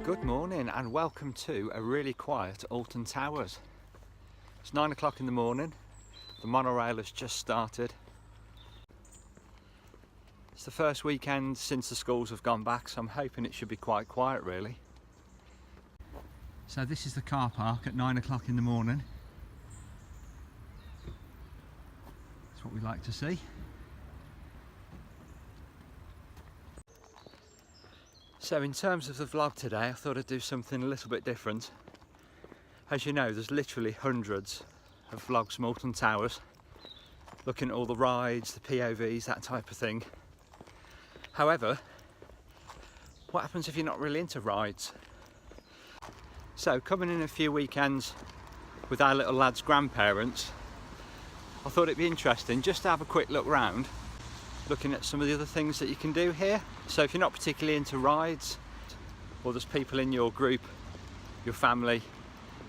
Good morning and welcome to a really quiet Alton Towers. It's 9 o'clock in the morning, the monorail has just started. It's the first weekend since the schools have gone back, so I'm hoping it should be quite quiet really. So this is the car park at 9 o'clock in the morning. That's what we like to see. So in terms of the vlog today, I thought I'd do something a little bit different. As you know, there's literally hundreds of vlogs from Alton Towers, looking at all the rides, the POVs, that type of thing. However, what happens if you're not really into rides? So coming in a few weekends with our little lad's grandparents, I thought it'd be interesting just to have a quick look round, looking at some of the other things that you can do here. So if you're not particularly into rides, or there's people in your group, your family,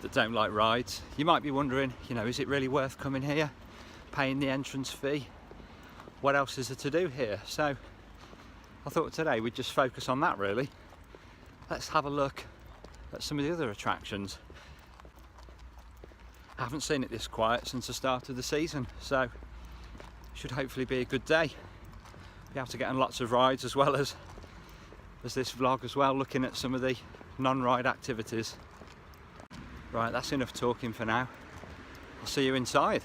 that don't like rides, you might be wondering, you know, is it really worth coming here, paying the entrance fee? What else is there to do here? So I thought today we'd just focus on that really. Let's have a look at some of the other attractions. I haven't seen it this quiet since the start of the season, so should hopefully be a good day. Be able to get on lots of rides as well as this vlog as well, looking at some of the non-ride activities. Right, that's enough talking for now. I'll see you inside.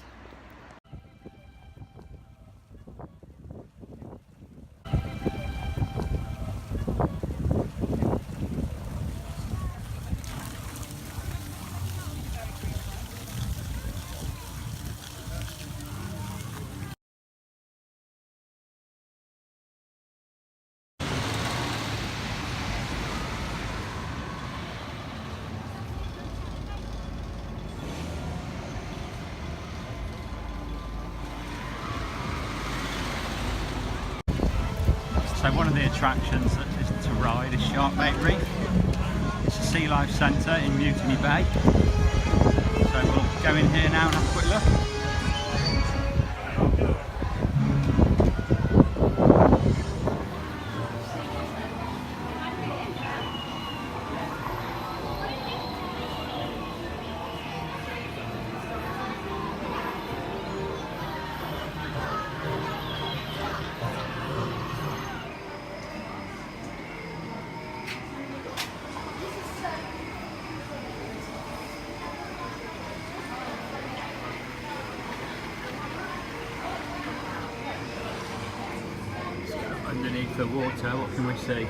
So one of the attractions that is to ride is Sharkbait Reef. It's a sea life centre in Mutiny Bay. So we'll go in here now and have a quick look. Underneath the water, what can we see?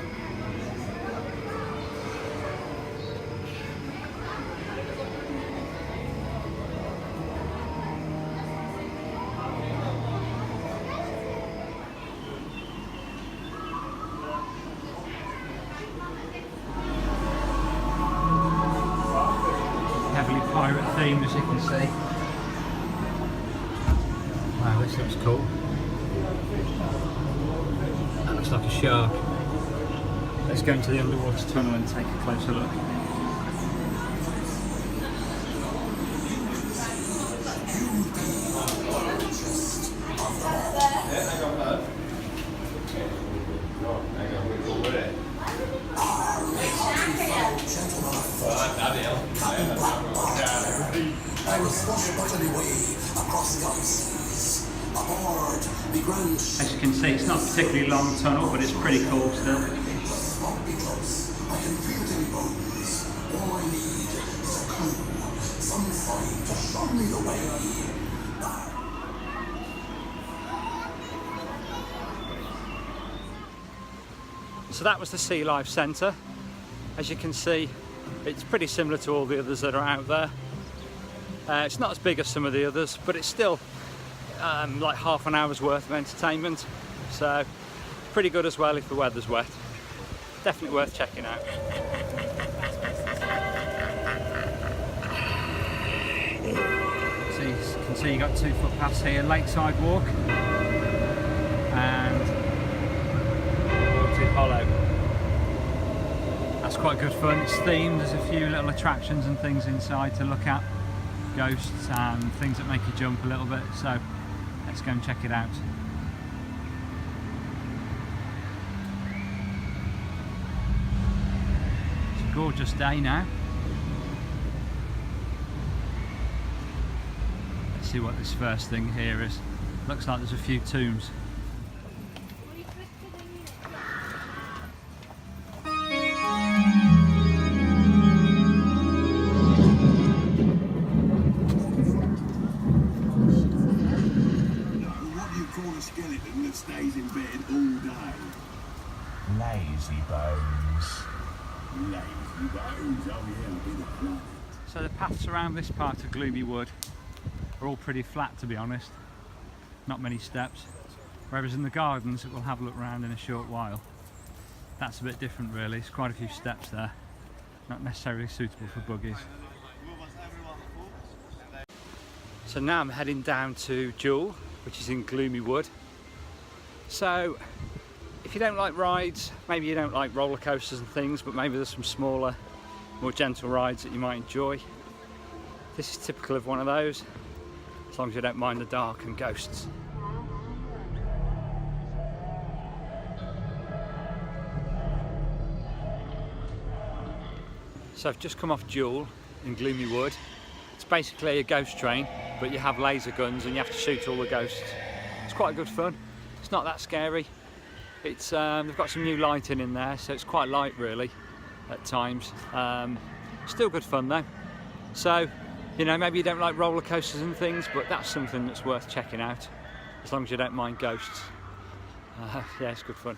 Heavily pirate themed, as you can see. Wow, this looks cool. Looks like a shark. Let's go into the underwater tunnel and take a closer look. I will swashbuckle away across the ice. Aboard the grand. As you can see, it's not a particularly long tunnel, but it's pretty cool still. I can feel it in bones. All I need is a clue, some sign to show me the way. So that was the Sea Life Centre. As you can see, it's pretty similar to all the others that are out there. It's not as big as some of the others, but it's still like half an hour's worth of entertainment, so pretty good as well if the weather's wet. Definitely worth checking out. So you can see you got 2 footpaths here, Lakeside Walk and Haunted Hollow. That's quite good fun. It's themed, there's a few little attractions and things inside to look at, ghosts and things that make you jump a little bit, so let's go and check it out. Gorgeous day now. Let's see what this first thing here is. Looks like there's a few tombs. Skeleton that stays in bed all day. Lazy bones. Lazy bones, oh yeah, I'll be the planet. So the paths around this part of Gloomy Wood are all pretty flat, to be honest. Not many steps. Whereas in the gardens, that we'll have a look around in a short while, that's a bit different really. It's quite a few steps there. Not necessarily suitable for buggies. So now I'm heading down to Jewel, which is in Gloomy Wood. So if you don't like rides, maybe you don't like roller coasters and things, but maybe there's some smaller, more gentle rides that you might enjoy. This is typical of one of those, as long as you don't mind the dark and ghosts. So I've just come off Jewel in Gloomy Wood. It's basically a ghost train, but you have laser guns and you have to shoot all the ghosts. It's quite good fun. It's not that scary. It's they've got some new lighting in there, so it's quite light really at times. Still good fun though. So, you know, maybe you don't like roller coasters and things, but that's something that's worth checking out, as long as you don't mind ghosts. Yeah, it's good fun.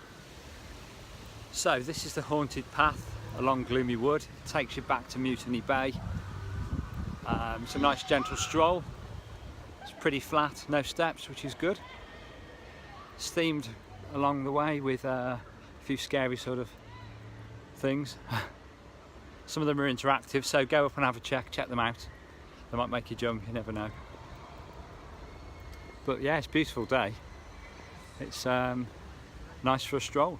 So this is the haunted path along Gloomy Wood. It takes you back to Mutiny Bay. It's a nice gentle stroll. It's pretty flat, no steps, which is good. It's themed along the way with a few scary sort of things. Some of them are interactive, so go up and have a check them out. They might make you jump, you never know. But yeah, it's a beautiful day. It's nice for a stroll.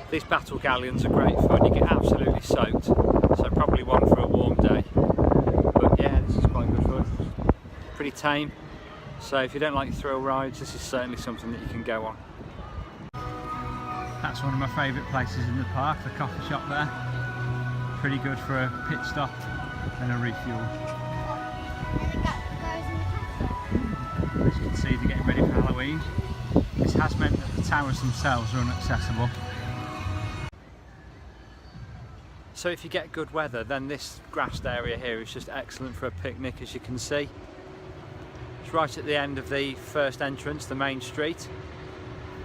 These battle galleons are great fun. You get absolutely soaked, so probably one for a warm day. But yeah, this is quite good fun. Pretty tame, so if you don't like thrill rides, this is certainly something that you can go on. That's one of my favourite places in the park, the coffee shop there. Pretty good for a pit stop and a refuel. As you can see, they're getting ready for Halloween. This has meant that the towers themselves are inaccessible. So if you get good weather, then this grassed area here is just excellent for a picnic, as you can see. It's right at the end of the first entrance, the main street,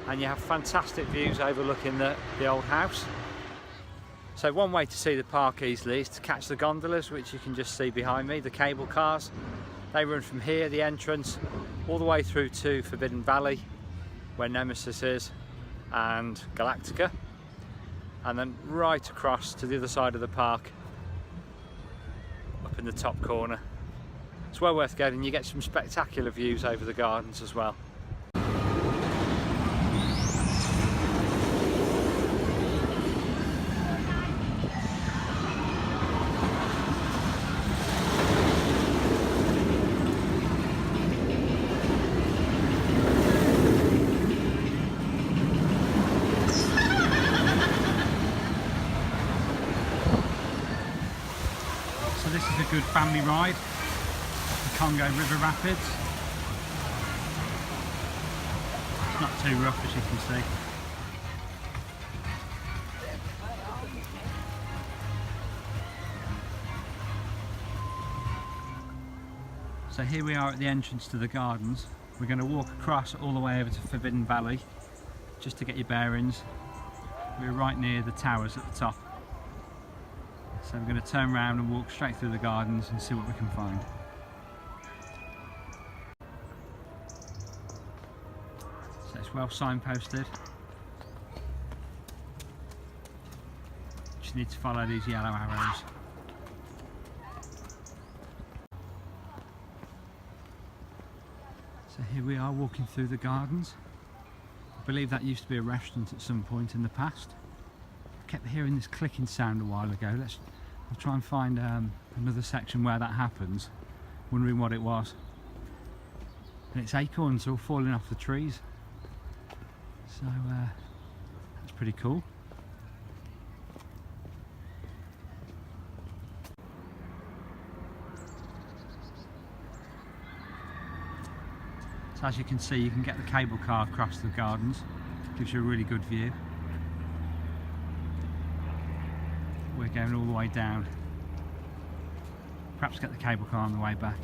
and you have fantastic views overlooking the old house. So one way to see the park easily is to catch the gondolas, which you can just see behind me, the cable cars. They run from here, the entrance, all the way through to Forbidden Valley, where Nemesis is, and Galactica, and then right across to the other side of the park, up in the top corner. It's well worth getting. You get some spectacular views over the gardens as well. So this is a good family ride, the Congo River Rapids. It's not too rough, as you can see. So here we are at the entrance to the gardens. We're going to walk across all the way over to Forbidden Valley, just to get your bearings. We're right near the towers at the top. So we're going to turn around and walk straight through the gardens and see what we can find. So it's well signposted. Just need to follow these yellow arrows. So here we are walking through the gardens. I believe that used to be a restaurant at some point in the past. I kept hearing this clicking sound a while ago. I'll try and find another section where that happens, wondering what it was. And it's acorns all falling off the trees. So that's pretty cool. So as you can see, you can get the cable car across the gardens. Gives you a really good view. We're going all the way down. Perhaps get the cable car on the way back.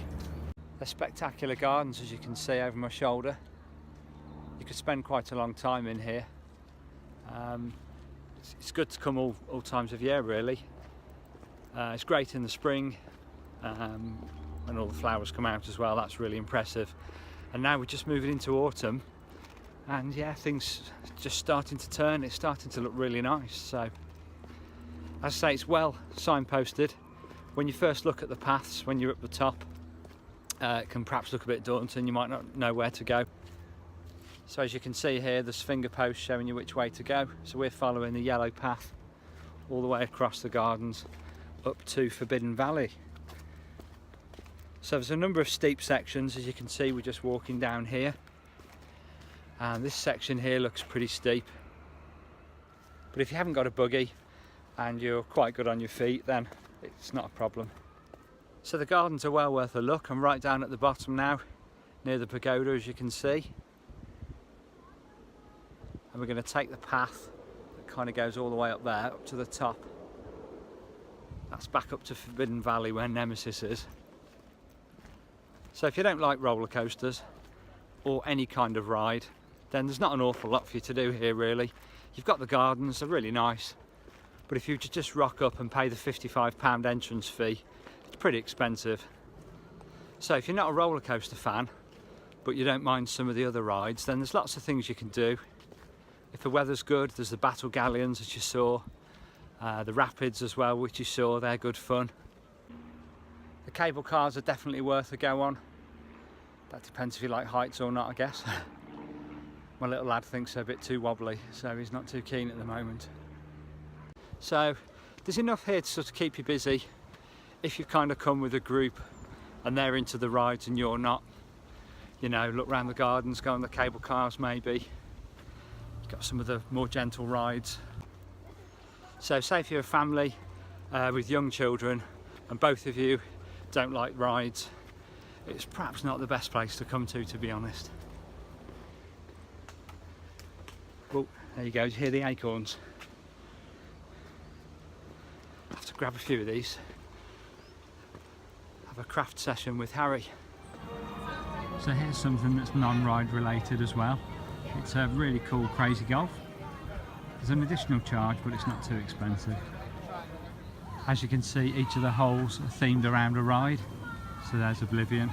They're spectacular gardens, as you can see over my shoulder. You could spend quite a long time in here. It's good to come all times of year, really. It's great in the spring when all the flowers come out as well. That's really impressive. And now we're just moving into autumn, and yeah, things just starting to turn. It's starting to look really nice. So, as I say, it's well signposted. When you first look at the paths, when you're at the top, it can perhaps look a bit daunting. You might not know where to go. So as you can see here, there's finger posts showing you which way to go. So we're following the yellow path all the way across the gardens up to Forbidden Valley. So there's a number of steep sections. As you can see, we're just walking down here, and this section here looks pretty steep, but if you haven't got a buggy and you're quite good on your feet, then it's not a problem. So the gardens are well worth a look. I'm right down at the bottom now, near the pagoda, as you can see, and we're going to take the path that kind of goes all the way up there, up to the top. That's back up to Forbidden Valley where Nemesis is. So if you don't like roller coasters or any kind of ride, then there's not an awful lot for you to do here, really. You've got the gardens, they're really nice, but if you just rock up and pay the £55 entrance fee, it's pretty expensive. So if you're not a roller coaster fan, but you don't mind some of the other rides, then there's lots of things you can do. If the weather's good, there's the Battle Galleons, as you saw, the rapids as well, which you saw, they're good fun. The cable cars are definitely worth a go on. That depends if you like heights or not, I guess. My little lad thinks they're a bit too wobbly, so he's not too keen at the moment. So there's enough here to sort of keep you busy if you kind of come with a group and they're into the rides and you're not. You know, look around the gardens, go on the cable cars maybe. You've got some of the more gentle rides. So say if you're a family with young children and both of you don't like rides, it's perhaps not the best place to come to be honest. Oh, there you go, you hear the acorns. I have to grab a few of these. Have a craft session with Harry. So here's something that's non-ride related as well. It's a really cool Crazy Golf. There's an additional charge, but it's not too expensive. As you can see, each of the holes are themed around a ride. So there's Oblivion.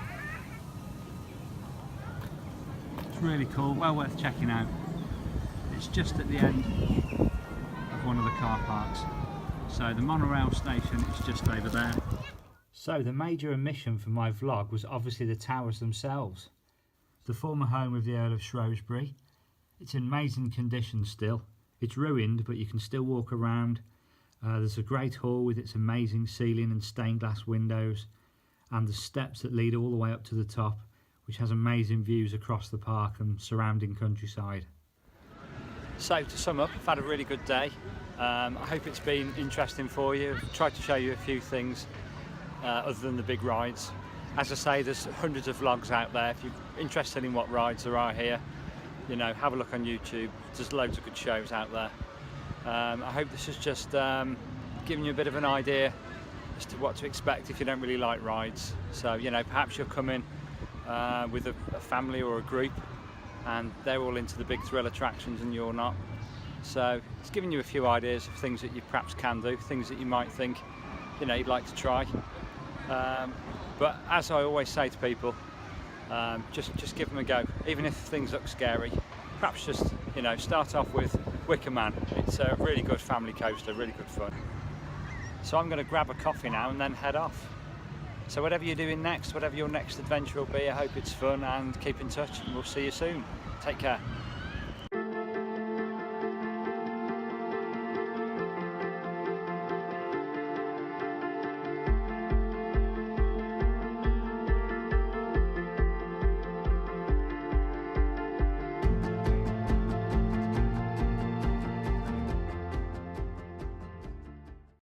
It's really cool, well worth checking out. It's just at the end of one of the car parks. So the monorail station is just over there. So the major omission from my vlog was obviously the towers themselves. The former home of the Earl of Shrewsbury. It's in amazing condition still. It's ruined, but you can still walk around. There's a great hall with its amazing ceiling and stained glass windows, and the steps that lead all the way up to the top, which has amazing views across the park and surrounding countryside. So to sum up, I've had a really good day. I hope it's been interesting for you. I've tried to show you a few things other than the big rides. As I say, there's hundreds of vlogs out there. If you're interested in what rides there are here, you know, have a look on YouTube. There's loads of good shows out there. I hope this has just given you a bit of an idea as to what to expect if you don't really like rides. So, you know, perhaps you'll come in with a family or a group and they're all into the big thrill attractions and you're not. So it's giving you a few ideas of things that you perhaps can do, things that you might think, you know, you'd like to try. But as I always say to people, just give them a go. Even if things look scary, perhaps just, you know, start off with Wicker Man. It's a really good family coaster, really good fun. So I'm going to grab a coffee now and then head off. So whatever you're doing next, whatever your next adventure will be, I hope it's fun, and keep in touch and we'll see you soon. Take care.